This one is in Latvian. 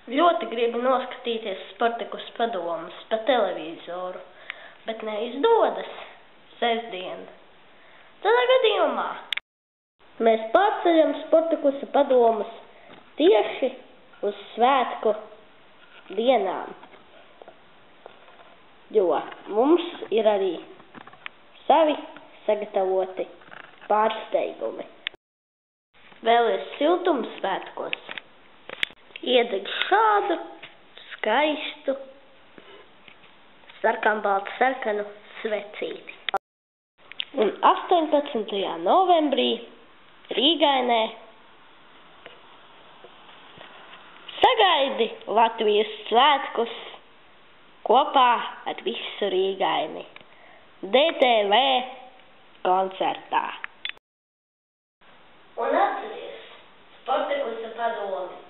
Ļoti gribu noskatīties Spartakus padomus pa televizoru, bet neizdodas sestdien. Tādā gadījumā mēs pārceļam Spartakusa padomus tieši uz svētku dienām, jo mums ir arī savi sagatavoti pārsteigumi. Vēl ir siltums svētkos. Iedeg šādu skaistu sarkanu svecīti. Un 18. novembrī Rīgainē sagaidi Latvijas svētkus kopā ar visu Rīgaini DTV koncertā. Un atceries Spartakusa padomi.